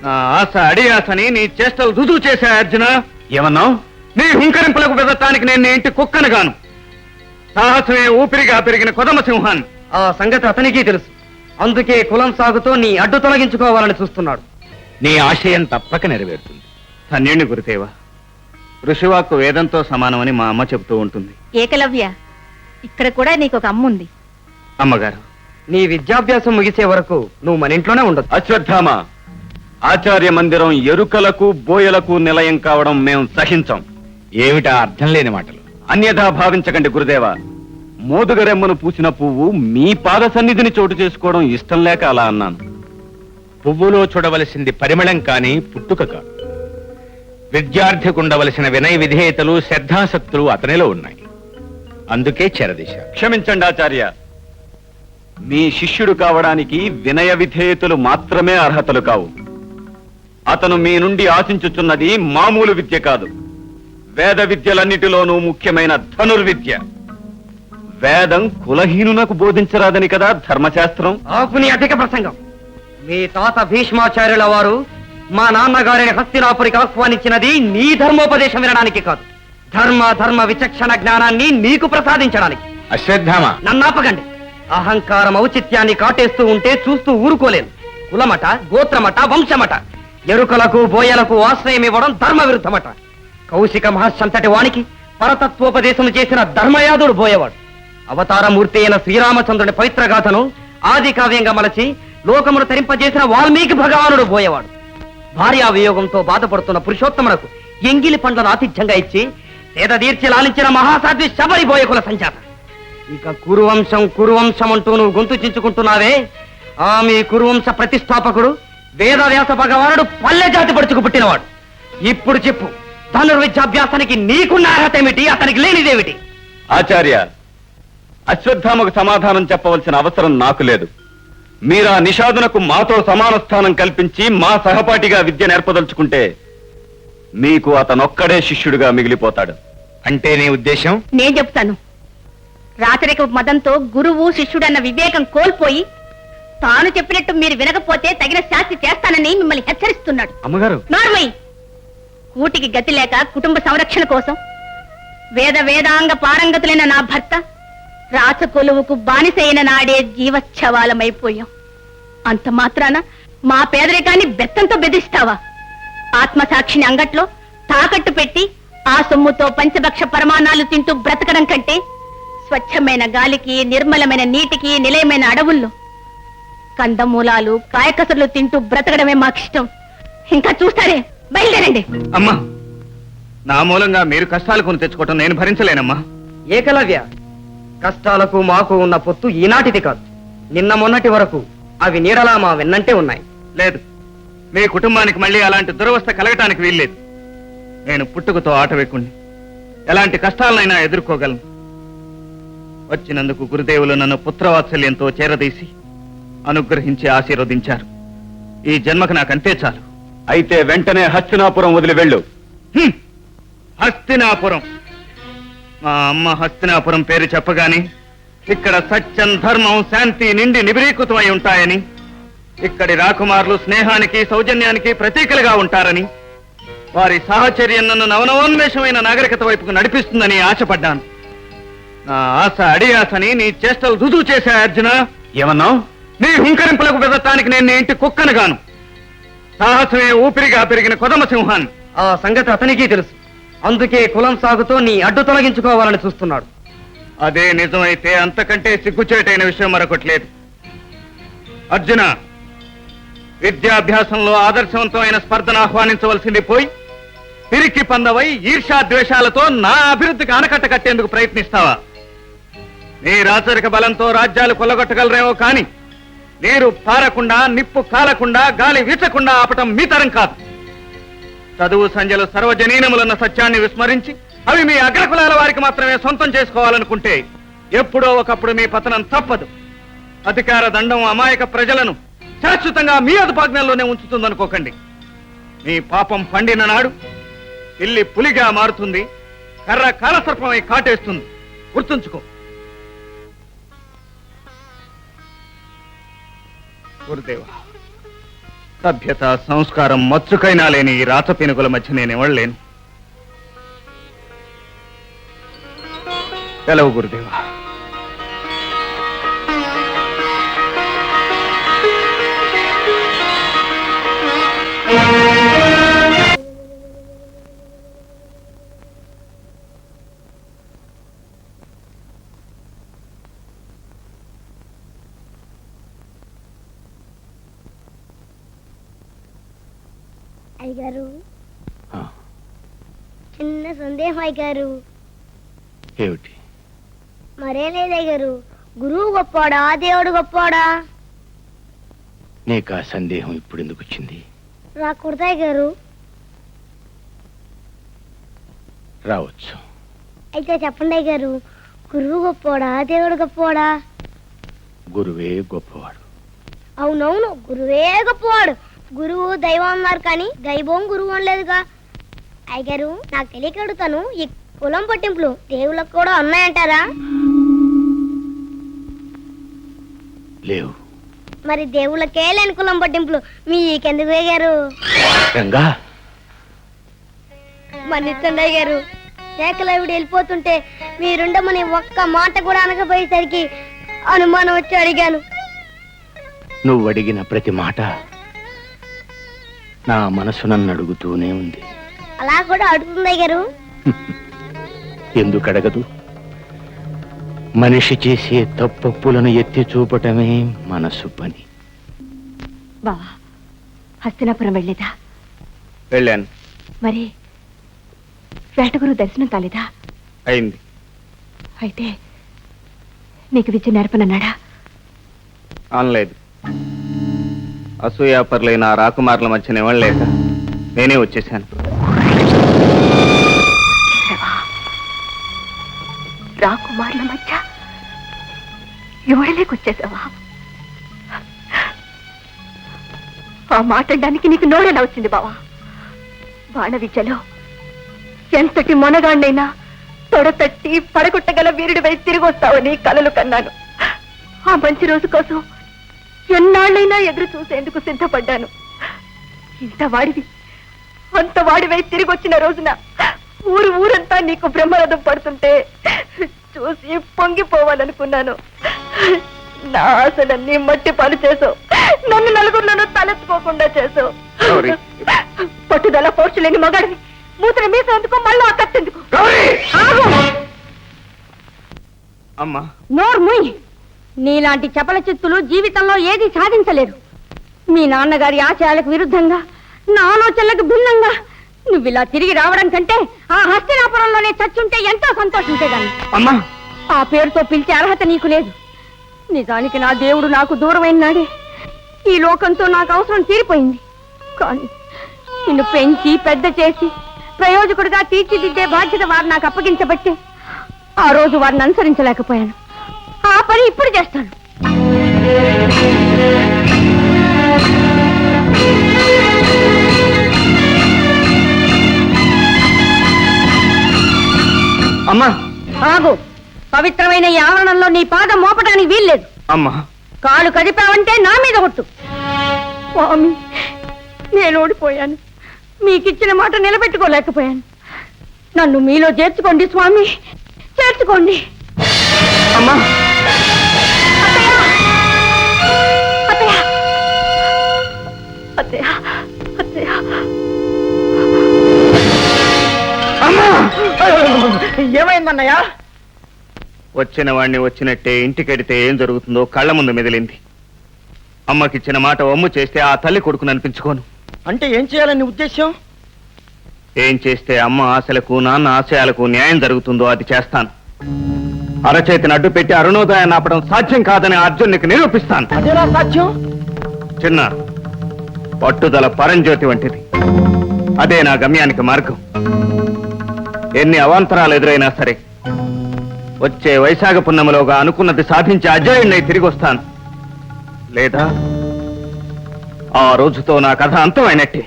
నా ఆశ అడియాసని నీ చేష్టలు రుజువు చేశా అర్జున. ఏమన్నావు? నీ హుంకరింపులకు బెదటానికి నేను నీ ఇంటి కుక్కను గాను, సాహసమే ఊపిరిగా పెరిగిన కొదమ సింహాన్ని. ఆ సంగతి అతనికి తెలుసు. అందుకే కులం సాగుతో నీ అడ్డు తొలగించుకోవాలని చూస్తున్నాడు. నీ ఆశయం తప్పక నెరవేరుతుంది. ధన్యుణ్ణి గురుదేవ. ఋషివాక్కు వేదంతో సమానమని మా అమ్మ చెబుతూ ఉంటుంది. ఏకలవ్య, ఇక్కడ కూడా నీకు ఒక అమ్మ ఉంది. అమ్మగారు, నీ విద్యాభ్యాసం ముగిసే వరకు నువ్వు మన ఇంట్లోనే ఉండదు. అశ్వత్థామ, ఆచార్య మందిరం ఎరుకలకు బోయలకు నిలయం కావడం మేము సహించం. ఏమిటా అర్థం లేని మాటలు? అన్యథా భావించకండి గురుదేవ. మోదుగరెమ్మను పూసిన పువ్వు మీ పాద సన్నిధిని చోటు చేసుకోవడం ఇష్టం లేక అలా అన్నాను. పువ్వులో చూడవలసింది పరిమళం కాని పుట్టుక కాదు. విద్యార్థికి ఉండవలసిన వినయ విధేయతలు శ్రద్ధాసక్తులు అతనిలో ఉన్నాయి. అందుకే చెరదిశ. క్షమించండి ఆచార్య, మీ శిష్యుడు కావడానికి వినయ విధేయతలు మాత్రమే అర్హతలు కావు. అతను మీ నుండి ఆశించుచున్నది మామూలు విద్య కాదు, వేద విద్యలన్నిటిలోనూ ముఖ్యమైన ధనుర్విద్య. వేదం కులహీనునకు బోధించరాదని కదా ధర్మశాస్త్రం. ఆకుని అధిక ప్రసంగం. మీ తాత భీష్మాచార్యుల వారు మా నాన్నగారిని హస్తినాపురికి ఆహ్వానించినది నీ ధర్మోపదేశం వినడానికి కాదు, ధర్మ విచక్షణ జ్ఞానాన్ని నీకు ప్రసాదించడానికి. అశ్వత్థామ, నన్నాపకండి. అహంకారం ఔచిత్యాన్ని కాటేస్తూ ఉంటే చూస్తూ ఊరుకోలేను. కులమట, గోత్రమట, వంశమట, ఎరుకలకు బోయలకు ఆశ్రయం ఇవ్వడం ధర్మ విరుద్ధమట. కౌశిక మహర్షంతటి వానికి పరతత్వోపదేశం చేసిన ధర్మయాదుడు బోయేవాడు. అవతారమూర్తి అయిన శ్రీరామచంద్రుని పవిత్రగాథను ఆది కావ్యంగా మలచి లోకమును తరింపజేసిన వాల్మీకి భగవానుడు బోయేవాడు. భార్యా వియోగంతో బాధపడుతున్న పురుషోత్తమునకు ఎంగిలి పండ్లను ఆతిథ్యంగా ఇచ్చి పేద తీర్చి లాలించిన మహాసాధ్వి శబరి బోయకుల సంచాత. ఇక కురువంశం అంటూ నువ్వు గొంతు చించుకుంటున్నావే, మీ కురువంశ ప్రతిష్టాపకుడు వేదవ్యాస భగవానుడు పల్లె జాతి పడుచుకు పుట్టినవాడు. ఇప్పుడు చెప్పు, ధనుర్విద్యాభ్యాసానికి నీకున్న అర్హత ఏమిటి, అతనికి లేనిదేమిటి? ఆచార్య, అశ్వత్థామకు సమాధానం చెప్పవలసిన అవసరం నాకు లేదు. మీరా నిషాదునకు మాతో సమాన స్థానం కల్పించి మా సహపాఠిగా విద్య నేర్పదలుచుకుంటే మీకు అతనొక్కడే శిష్యుడిగా మిగిలిపోతాడు. అంటే నీ ఉద్దేశం? నేను చెప్తాను. రాచరిక మదంతో గురువు శిష్యుడన్న వివేకం కోల్పోయి తాను చెప్పినట్టు మీరు వినకపోతే తగిన శాస్తి చేస్తానని మిమ్మల్ని హెచ్చరిస్తున్నాడు. అమ్మగారు, నార్మై, కూటికి గతి లేక కుటుంబ సంరక్షణ కోసం వేదాంగ పారంగతులైన నా భర్త రాచకొలువుకు బానిసైన నాడే జీవచ్ఛవాలమైపోయాం. అంత మాత్రాన మా పేదరికాన్ని బెత్తంతో బెదిరిస్తావా? ఆత్మసాక్షిని అంగట్లో తాకట్టు పెట్టి ఆ సొమ్ముతో పంచభక్ష పరమాణాలు తింటూ బ్రతకడం కంటే స్వచ్ఛమైన గాలికి, నిర్మలమైన నీటికి, నిలయమైన అడవుల్లో కందమూలాలు కాయకసరులు తింటూ బ్రతకడమే మాకిష్టం. ఇంకా చూస్తారే, బయలుదేరండి. అమ్మా, నా మూలంగా మీరు కష్టాలు కొని తెచ్చుకోవటం నేను భరించలేనమ్మా. ఏకలవ్య, కష్టాలకు మాకు ఉన్న పొత్తు ఈనాటిది కాదు, నిన్న మొన్నటి వరకు అవి నీడలా మా వెన్నంటే ఉన్నాయి. లేదు, మీ కుటుంబానికి మళ్ళీ అలాంటి దురవస్థ కలగటానికి వీల్లేదు. నేను పుట్టుకతో ఆటవేకుణ్ణి, ఎలాంటి కష్టాలనైనా ఎదుర్కోగలను. వచ్చినందుకు గురుదేవులు నన్ను పుత్రవాత్సల్యంతో చేరదీసి అనుగ్రహించి ఆశీర్వదించారు. ఈ జన్మకు నాకంతే చాలు. అయితే వెంటనే హస్తినాపురం వదిలి వెళ్ళు. హస్తినాపురం? మా అమ్మ హస్తినాపురం పేరు చెప్పగానే ఇక్కడ సత్యం, ధర్మం, శాంతి నిండి నిబిరీకృతమై ఉంటాయని, ఇక్కడి రాకుమారులు స్నేహానికి, సౌజన్యానికి ప్రతీకలుగా ఉంటారని, వారి సాహచర్యం నన్ను నవనవోన్మేషమైన నాగరికత వైపుకు నడిపిస్తుందని ఆశపడ్డాను. నా ఆశ అడియాసని నీ చేష్టలు రుజువు చేశా అర్జున. ఏమన్నావు? నీ హుంకరింపులకు బెదటానికి నేను నీ ఇంటి కుక్కను గాను, సాహసమే ఊపిరిగా పెరిగిన కొదమ సింహాన్ని. ఆ సంగతి అతనికి తెలుసు. అందుకే కులం సాగుతో నీ అడ్డు తొలగించుకోవాలని చూస్తున్నాడు. అదే నిజమైతే అంతకంటే సిగ్గుచేటైన విషయం మరొకటి లేదు. అర్జున, విద్యాభ్యాసంలో ఆదర్శవంతమైన స్పర్ధను ఆహ్వానించవలసింది పోయి పిరికి పందవై ఈర్ష్యాద్వేషాలతో నా అభివృద్ధికి ఆనకట్ట కట్టేందుకు ప్రయత్నిస్తావా? నీ రాచరిక బలంతో రాజ్యాలు కొల్లగొట్టగలరేమో కాని నీరు పారకుండా, నిప్పు కాలకుండా, గాలి వీచకుండా ఆపటం మీ తరం కాదు. చదువు సంధ్యలు సర్వజనీనములన్న సత్యాన్ని విస్మరించి అవి మీ అగ్రకులాల వారికి మాత్రమే సొంతం చేసుకోవాలనుకుంటే ఎప్పుడో ఒకప్పుడు మీ పతనం తప్పదు. అధికార దండం అమాయక ప్రజలను శాశ్వతంగా మీ అదుపాజ్ఞల్లోనే ఉంచుతుందనుకోకండి. మీ పాపం పండిన నాడు పిల్లి పులిగా మారుతుంది, కర్ర కాలసర్పమై కాటేస్తుంది. గుర్తుంచుకో. గురుదేవా, సభ్యత సంస్కారం మచ్చుకైనా లేని ఈ రాచ పెనుగుల మధ్య నేను ఇవ్వలేను. సెలవు గురుదేవా. అయ్యగారు, చిన్న సందేహం అయ్యగారు. ఏమిటి? మరే లేదయ్యగారు, గురువు గొప్పోడా దేవుడు గొప్పోడా? నీకు ఆ సందేహం ఇప్పుడు ఎందుకు వచ్చింది? రాకూడదా అయ్యగారు? రావచ్చు. అయితే చెప్పండి అయ్యగారు, గురువు గొప్పోడా దేవుడు గొప్పోడా? గురువే గొప్పవాడు. అవునవును, గురువే గొప్పవాడు. గురువు దైవం అన్నారు కానీ దైవం గురువు అనలేదుగా. అయ్యగారు, నాకు తెలియక అడుగుతాను, ఈ కులం పట్టింపులు దేవుళ్ళకు కూడా ఉన్నాయంటారా? లేవు. మరి దేవుళ్ళకే లేని కులం పట్టింపులు మీకెందుకు అయ్యారు? రంగా, మన్నిచ్చండి అయ్యారు. రేఖలవిడి వెళ్ళిపోతుంటే మీరుండమని ఒక్క మాట కూడా అనకపోయేసరికి అనుమానం వచ్చి అడిగాను. నువ్వు అడిగిన ప్రతి మాట నా మనసు నన్ను అడుగుతూనే ఉంది. అలా కూడా అడుగుతుంది అయ్యారు. ఎందుకు అడగదు? మనిషి చేసే తప్పప్పులను ఎత్తి చూపటమే మనసు పని. బావా, హస్తినాపురం వెళ్ళేదా? వెళ్ళాను. మరి వేటగురు దర్శనం కాలేదా? అయింది. అయితే నీకు విద్య నేర్పనన్నాడా? అనలేదు. అసూయాపరులైన ఆ రాకుమారుల మధ్య నివ్వలేక నేనే వచ్చేసాను. రాకుమారుల మధ్య ఎవడలేకొచ్చేసావా? ఆ మాట్లాడడానికి నీకు నోరెలా వచ్చింది బావా? బాణ విద్యలో ఎంతటి మొనగాండైనా తొడతట్టి పడగొట్టగల వీరుడిపై తిరిగి వస్తావని కలలు కన్నాను. ఆ మంచి రోజు కోసం ఎన్నాళ్ళైనా ఎదురు చూసేందుకు సిద్ధపడ్డాను. ఇంత వాడివి అంత వాడివై తిరిగి వచ్చిన రోజున ఊరంతా నీకు బ్రహ్మరథం పడుతుంటే చూసి పొంగిపోవాలనుకున్నాను. నా ఆశలన్నీ మట్టి పాలు చేసావు. నన్ను నలుగురిలోనూ తలెత్తుకోకుండా చేసావు. పట్టుదల పోర్చులేని మగాడివి మూత్ర మీసేందుకు మళ్ళీ అక్కర్చెందుకు? అమ్మా, నోర్ముయ్. నీలాంటి చపల చిత్తులు జీవితంలో ఏది సాధించలేరు. మీ నాన్నగారి ఆశయాలకు విరుద్ధంగా, నా ఆలోచనలకు భిన్నంగా నువ్వు ఇలా తిరిగి రావడం కంటే ఆ హస్తినాపురంలోనే చచ్చుంటే ఎంతో సంతోషించేదాన్ని. అమ్మా, ఆ పేరుతో పిలిచే అర్హత నీకు లేదు. నిజానికి నా దేవుడు నాకు దూరమైన నాడే ఈ లోకంతో నాకు అవసరం తీరిపోయింది. కానీ నిన్ను పెంచి పెద్ద చేసి ప్రయోజకుడిగా తీర్చిదిద్దే బాధ్యత వారు నాకు అప్పగించబట్టే ఆ రోజు వారిని అనుసరించలేకపోయాను. ఆ పని ఇప్పుడు చేస్తాను. అమ్మా, ఆగు. పవిత్రమైన ఈ ఆవరణంలో నీ పాదం మోపడానికి వీల్లేదు. అమ్మా, కాలు కదిపావంటే నా మీద కొట్టు. స్వామి, నేను ఓడిపోయాను. మీకిచ్చిన మాట నిలబెట్టుకోలేకపోయాను. నన్ను మీలో చేర్చుకోండి స్వామి, చేర్చుకోండి. అమ్మా, అత్తయ్య, అత్తయ్య, అత్తయ్య. అమ్మా! ఏమైందన్నయ్యా? వచ్చిన వాణ్ణి వచ్చినట్టే ఇంటికెడితే ఏం జరుగుతుందో కళ్ళ ముందు మెదిలింది. అమ్మకిచ్చిన మాట ఒమ్ము చేస్తే ఆ తల్లి కొడుకుని అనిపించుకోను. అంటే ఏం చేయాలని ఉద్దేశం? ఏం చేస్తే అమ్మ ఆశలకు నాన్న ఆశయాలకు న్యాయం జరుగుతుందో అది చేస్తాను. అరచేతిని అడ్డు పెట్టి అరుణోదయాన్ని ఆపడం సాధ్యం కాదని అర్జునునికి నిరూపిస్తాను. అదేనా సాధ్యం? చిన్న పట్టుదల పరంజ్యోతి వంటిది. అదే నా గమ్యానికి మార్గం. ఎన్ని అవాంతరాలు ఎదురైనా సరే వచ్చే వైశాఖ పున్నమలోగా అనుకున్నది సాధించి అజయుడినై తిరిగి వస్తాను. లేదా ఆ రోజుతో నా కథ అంతమైనట్టే.